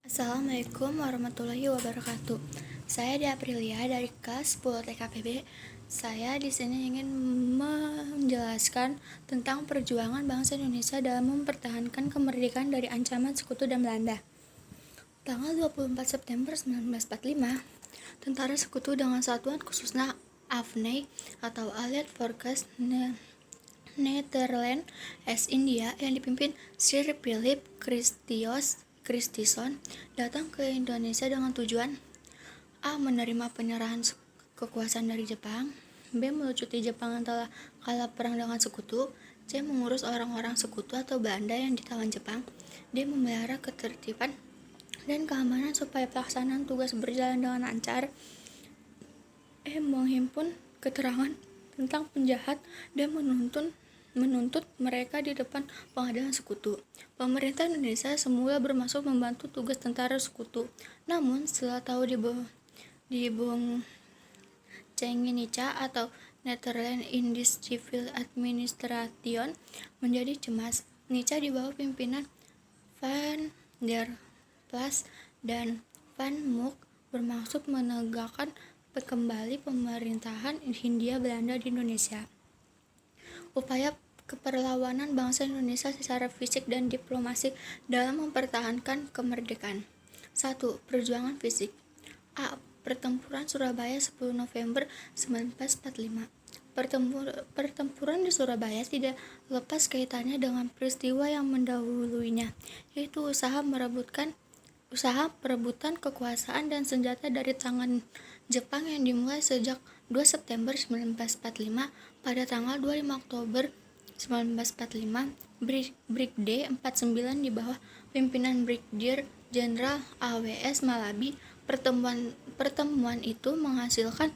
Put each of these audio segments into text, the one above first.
Assalamualaikum warahmatullahi wabarakatuh. Saya di Aprilia dari kelas 10 TKPB. Saya di sini ingin menjelaskan tentang perjuangan bangsa Indonesia dalam mempertahankan kemerdekaan dari ancaman sekutu dan Belanda. Tanggal 24 September 1945, tentara sekutu dengan satuan khususnya AFNI atau Allied Forces Netherlands East India yang dipimpin Sir Philip Christison datang ke Indonesia dengan tujuan A. Menerima penyerahan kekuasaan dari Jepang, B. Melucuti Jepang yang telah kalah perang dengan sekutu, C. Mengurus orang-orang sekutu atau Belanda yang ditawan Jepang, D. Memelihara ketertiban dan keamanan supaya pelaksanaan tugas berjalan dengan lancar, E. Menghimpun keterangan tentang penjahat dan menuntut mereka di depan pengadilan sekutu. Pemerintah Indonesia semula bermaksud membantu tugas tentara sekutu. Namun, setelah tahu diboncengin Nica atau Netherlands Indies Civil Administration menjadi cemas. Nica di bawah pimpinan Van der Plas dan Van Mook bermaksud menegakkan kembali pemerintahan Hindia Belanda di Indonesia. Upaya keperlawanan bangsa Indonesia secara fisik dan diplomasi dalam mempertahankan kemerdekaan. 1. Perjuangan fisik. A. Pertempuran Surabaya 10 November 1945. Pertempuran di Surabaya tidak lepas kaitannya dengan peristiwa yang mendahuluinya, yaitu usaha perebutan kekuasaan dan senjata dari tangan Jepang yang dimulai sejak 2 September 1945. Pada tanggal 25 Oktober 1945, Brigade 49 di bawah pimpinan Brigadier Jenderal A.W.S. Malabi. Pertemuan itu menghasilkan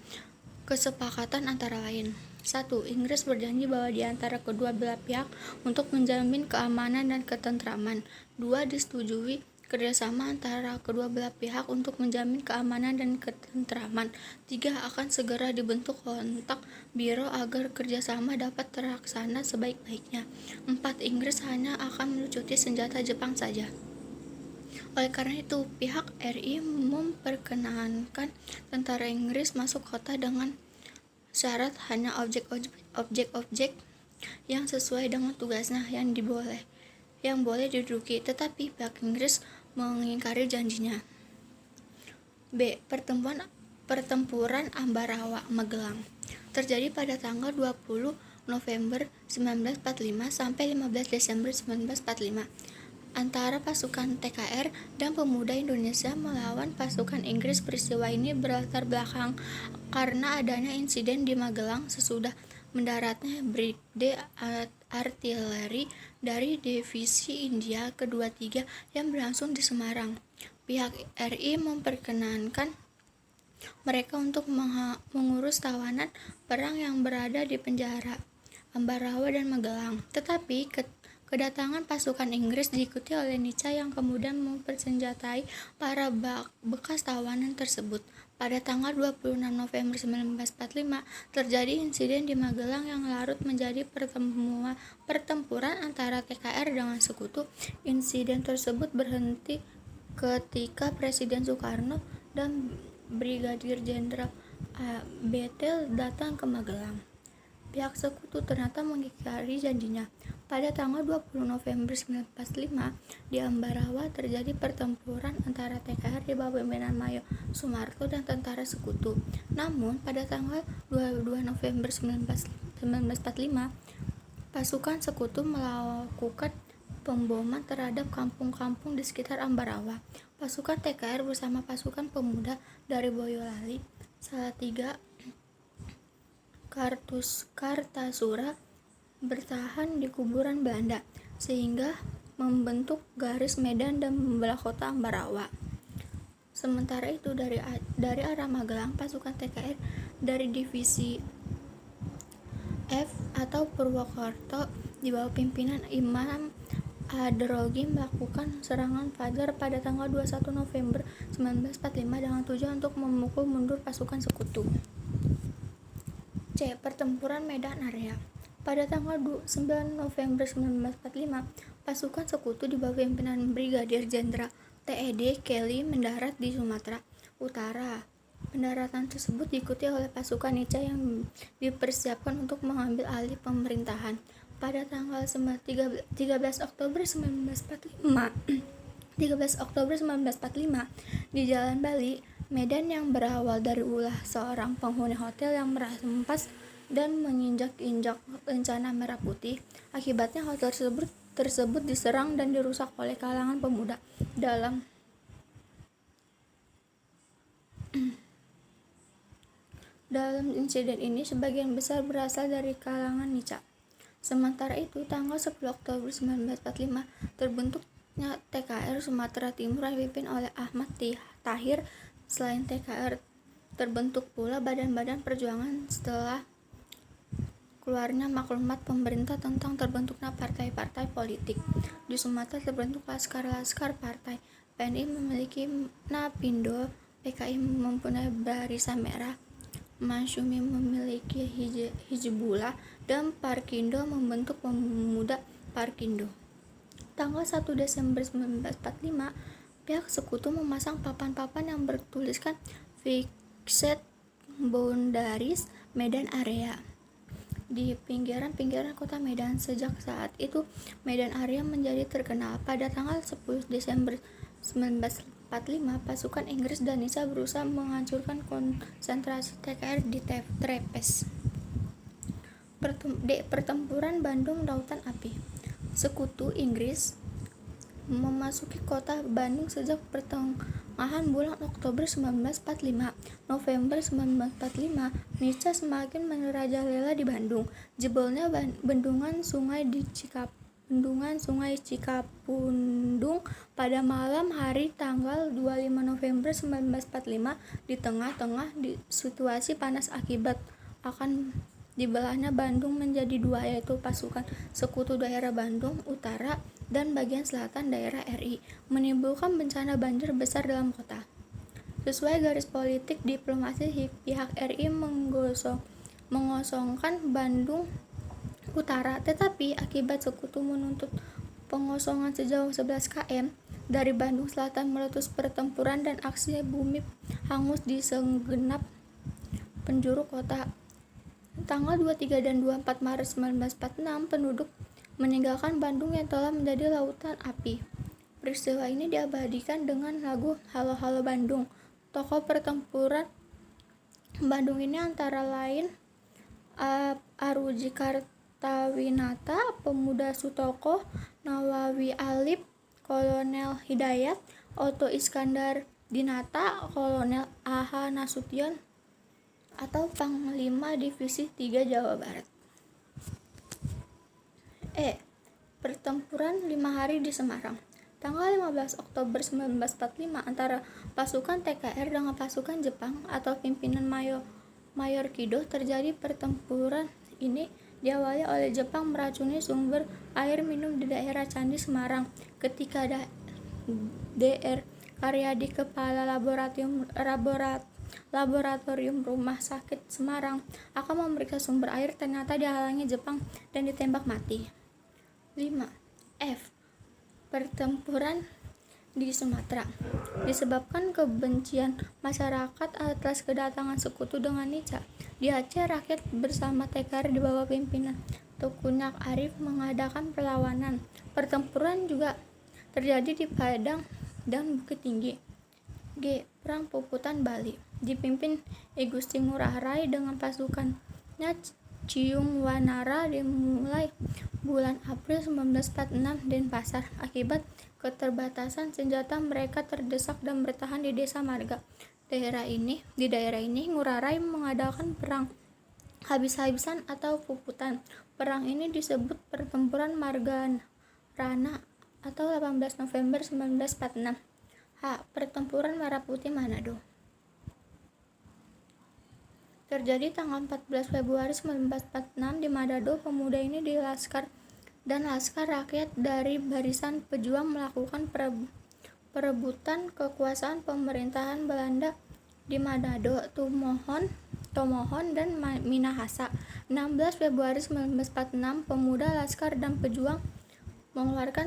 kesepakatan antara lain. 1. Inggris berjanji bahwa di antara kedua belah pihak untuk menjamin keamanan dan ketentraman. 2. Disetujui kerjasama antara kedua belah pihak untuk menjamin keamanan dan ketentraman. 3. Akan segera dibentuk kontak biro agar kerjasama dapat terlaksana sebaik-baiknya. 4. Inggris hanya akan melucuti senjata Jepang saja. Oleh karena itu, pihak RI memperkenankan tentara Inggris masuk kota dengan syarat hanya objek-objek yang sesuai dengan tugasnya yang boleh diduduki, tetapi pihak Inggris mengingkari janjinya. B. Pertempuran Ambarawa Magelang terjadi pada tanggal 20 November 1945 sampai 15 Desember 1945 antara pasukan TKR dan pemuda Indonesia melawan pasukan Inggris. Peristiwa ini berlatar belakang karena adanya insiden di Magelang sesudah mendaratnya Brigade Artileri dari Divisi India ke-23 yang berlangsung di Semarang. Pihak RI memperkenankan mereka untuk mengurus tawanan perang yang berada di penjara Ambarawa dan Magelang. Tetapi kedatangan pasukan Inggris diikuti oleh Nica yang kemudian mempersenjatai para bekas tawanan tersebut. Pada tanggal 26 November 1945 terjadi insiden di Magelang yang larut menjadi pertempuran antara TKR dengan sekutu. Insiden tersebut berhenti ketika Presiden Soekarno dan Brigadir Jenderal Betel datang ke Magelang. Pihak sekutu ternyata mengingkari janjinya. Pada tanggal 20 November 1945 di Ambarawa terjadi pertempuran antara TKR di bawah pimpinan Mayor Sumarto dan tentara sekutu. Namun pada tanggal 22 November 1945 pasukan sekutu melakukan pemboman terhadap kampung-kampung di sekitar Ambarawa. Pasukan TKR bersama pasukan pemuda dari Boyolali, Salatiga, Kartasura bertahan di kuburan Belanda sehingga membentuk garis medan dan membelah kota Ambarawa. Sementara itu dari arah Magelang, pasukan TKR dari divisi F atau Purwokerto di bawah pimpinan Imam Adrogi melakukan serangan fajar pada tanggal 21 November 1945 dengan tujuan untuk memukul mundur pasukan sekutu. C. Pertempuran Medan Area. Pada tanggal 9 November 1945, pasukan sekutu di bawah pimpinan Brigadir Jenderal TED Kelly mendarat di Sumatera Utara. Pendaratan tersebut diikuti oleh pasukan Nica yang dipersiapkan untuk mengambil alih pemerintahan. Pada tanggal 13 Oktober 1945 di Jalan Bali, Medan, yang berawal dari ulah seorang penghuni hotel yang merampas dan menginjak-injak lencana Merah Putih. Akibatnya hotel tersebut diserang dan dirusak oleh kalangan pemuda. Dalam insiden ini, sebagian besar berasal dari kalangan Nica. Sementara itu, tanggal 10 Oktober 1945, terbentuknya TKR Sumatera Timur yang dipimpin oleh Ahmad Tahir. Selain TKR, terbentuk pula badan-badan perjuangan setelah keluarnya maklumat pemerintah tentang terbentuknya partai-partai politik. Di Sumatera terbentuk laskar-laskar partai. PNI memiliki Napindo, PKI mempunyai Barisan Merah, Masyumi memiliki Hizbullah, dan Parkindo membentuk Pemuda Parkindo. Tanggal 1 Desember 1945, pihak sekutu memasang papan-papan yang bertuliskan Fixed Boundaries Medan Area di pinggiran-pinggiran kota Medan. Sejak saat itu, Medan Area menjadi terkenal. Pada tanggal 10 Desember 1945, pasukan Inggris dan Nica berusaha menghancurkan konsentrasi TKR di Trepes. Pertempuran Bandung Lautan Api. Sekutu Inggris memasuki kota Bandung sejak pertengahan bulan Oktober 1945. November 1945, Nica semakin merajalela di Bandung. Jebolnya bendungan Sungai Cikapundung pada malam hari tanggal 25 November 1945 di tengah-tengah situasi panas akibat akan dibelahnya Bandung menjadi dua, yaitu pasukan sekutu daerah Bandung Utara dan bagian selatan daerah RI, menimbulkan bencana banjir besar dalam kota. Sesuai garis politik diplomasi, pihak RI mengosongkan Bandung Utara, tetapi akibat sekutu menuntut pengosongan sejauh 11 km dari Bandung Selatan, meletus pertempuran dan aksi bumi hangus di segenap penjuru kota. Tanggal 23 dan 24 Maret 1946, penduduk meninggalkan Bandung yang telah menjadi lautan api. Peristiwa ini diabadikan dengan lagu Halo Halo Bandung. Tokoh pertempuran Bandung ini antara lain Aruji Kartawinata, Pemuda Sutoko, Nawawi Alip, Kolonel Hidayat, Oto Iskandar Dinata, Kolonel A.H. Nasution atau Panglima Divisi 3 Jawa Barat. Pertempuran 5 hari di Semarang. Tanggal 15 Oktober 1945, antara pasukan TKR dengan pasukan Jepang atau pimpinan Mayor Kido terjadi. Pertempuran ini diawali oleh Jepang meracuni sumber air minum di daerah Candi Semarang. Ketika Dr. Karyadi, kepala laboratorium Rumah Sakit Semarang, akan memeriksa sumber air, ternyata dihalangi Jepang dan ditembak mati. 5. Pertempuran di Sumatera. Disebabkan kebencian masyarakat atas kedatangan sekutu dengan Nica, di Aceh rakyat bersama TKR di bawah pimpinan Tukunyak Arif mengadakan perlawanan. Pertempuran juga terjadi di Padang dan Bukit Tinggi. Perang Puputan Bali dipimpin I Gusti Ngurah Rai dengan pasukannya Ciung Wanara dimulai bulan April 1946 Denpasar. Akibat keterbatasan senjata, mereka terdesak dan bertahan di Desa Marga. Di daerah ini Ngurah Rai mengadakan perang habis-habisan atau Puputan. Perang ini disebut Pertempuran Margarana atau 18 November 1946. Pertempuran Merah Putih Manado. Terjadi tanggal 14 Februari 1946 di Manado. Pemuda ini di laskar rakyat dari Barisan Pejuang melakukan perebutan kekuasaan pemerintahan Belanda di Manado, Tomohon dan Minahasa. 16 Februari 1946, pemuda laskar dan pejuang mengeluarkan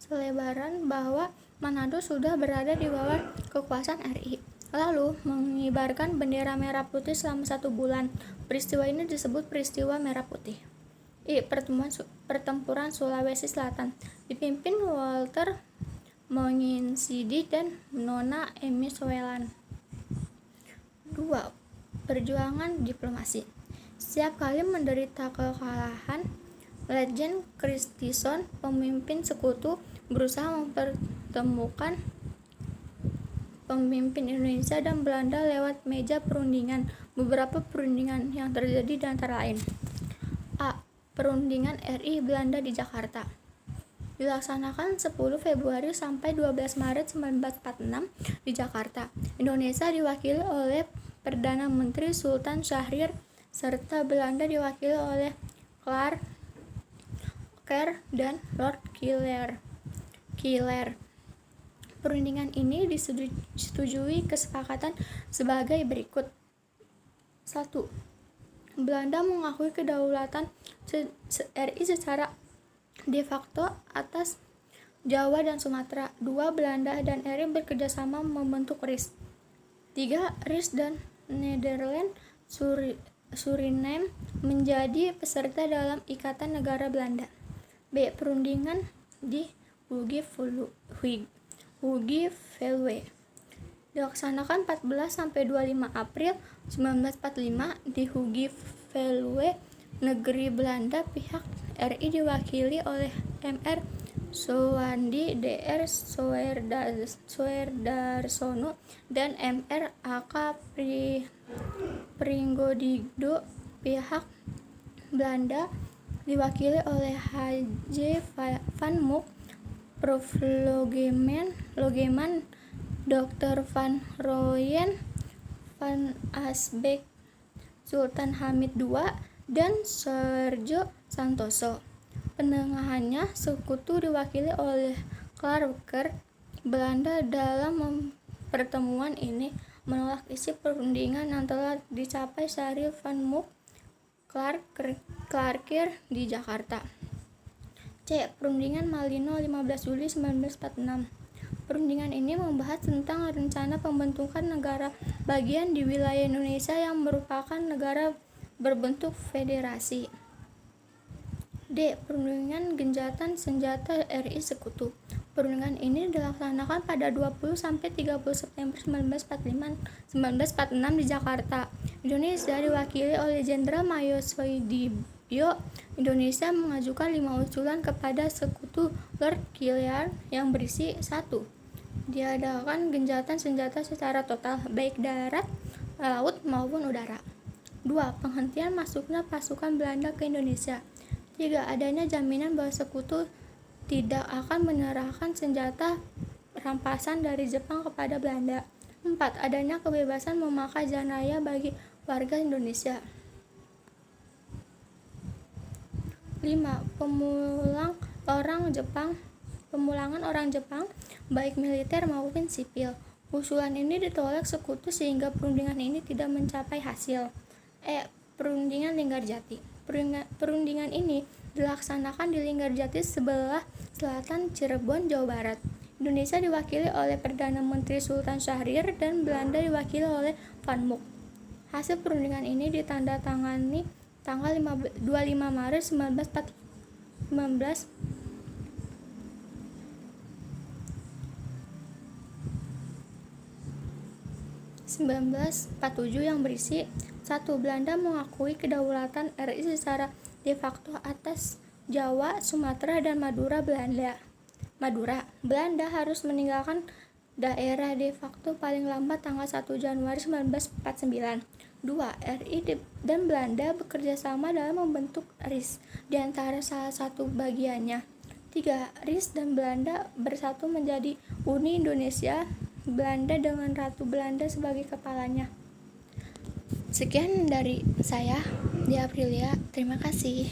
selebaran bahwa Manado sudah berada di bawah kekuasaan RI, lalu mengibarkan bendera merah putih selama 1 bulan. Peristiwa ini disebut peristiwa merah putih. Pertempuran Sulawesi Selatan dipimpin Walter Monginsidi dan Nona Emi Soelan. 2. Perjuangan diplomasi. Setiap kali menderita kekalahan, Legend Christison, pemimpin sekutu, berusaha mempertemukan pemimpin Indonesia dan Belanda lewat meja perundingan. Beberapa perundingan yang terjadi di antara lain: A. Perundingan RI Belanda di Jakarta. Dilaksanakan 10 Februari sampai 12 Maret 1946 di Jakarta. Indonesia diwakili oleh Perdana Menteri Sultan Syahrir serta Belanda diwakili oleh Clark Kerr dan Lord Killer. Perundingan ini disetujui kesepakatan sebagai berikut. 1. Belanda mengakui kedaulatan RI secara de facto atas Jawa dan Sumatera. 2. Belanda dan RI bekerjasama membentuk RIS. 3. RIS dan Nederland Suriname menjadi peserta dalam Ikatan Negara Belanda. B. Perundingan di Hugi-Veluwe dilaksanakan 14 sampai 25 April 1945 di Hugi-Veluwe, negeri Belanda. Pihak RI diwakili oleh Mr. Suwandi, Dr. Soedarsono, dan Mr. A.K. Pringgodigdo. Pihak Belanda diwakili oleh H.J. van Mook, Prof. Logeman, Dr. Van Rooyen, Van Asbeck, Sultan Hamid II, dan Sergio Santoso. Penengahannya sekutu diwakili oleh Clark Kerr. Belanda dalam pertemuan ini menolak isi perundingan yang telah dicapai Syahrir, Van Mook, Clark Kerr di Jakarta. C. Perundingan Malino 15 Juli 1946. Perundingan ini membahas tentang rencana pembentukan negara bagian di wilayah Indonesia yang merupakan negara berbentuk federasi. D. Perundingan Gencatan Senjata RI Sekutu. Perundingan ini dilaksanakan pada 20 sampai 30 September 1946 di Jakarta. Indonesia diwakili oleh Jenderal Mayor Soedibyo. Indonesia mengajukan 5 usulan kepada Sekutu Lord Killer yang berisi: 1. Diadakan gencatan senjata secara total, baik darat, laut maupun udara. 2. Penghentian masuknya pasukan Belanda ke Indonesia. 3. Adanya jaminan bahwa Sekutu tidak akan menyerahkan senjata rampasan dari Jepang kepada Belanda. 4. Adanya kebebasan memakai jalan raya bagi warga Indonesia. 5. Pemulangan orang Jepang, baik militer maupun sipil. Usulan ini ditolak Sekutu sehingga perundingan ini tidak mencapai hasil. E. Perundingan Linggarjati. Perundingan ini dilaksanakan di Linggarjati, sebelah selatan Cirebon, Jawa Barat. Indonesia diwakili oleh Perdana Menteri Sultan Syahrir dan Belanda diwakili oleh Van Mook. Hasil perundingan ini ditandatangani tanggal 25 Maret 1947 yang berisi: 1. Belanda mengakui kedaulatan RI secara de facto atas Jawa, Sumatera, dan Madura. Belanda harus meninggalkan daerah de facto paling lambat tanggal 1 Januari 1949. 2. RI dan Belanda bekerja sama dalam membentuk RIS di antara salah satu bagiannya. 3. RIS dan Belanda bersatu menjadi Uni Indonesia Belanda dengan Ratu Belanda sebagai kepalanya. Sekian dari saya, Dia Aprilia. Terima kasih.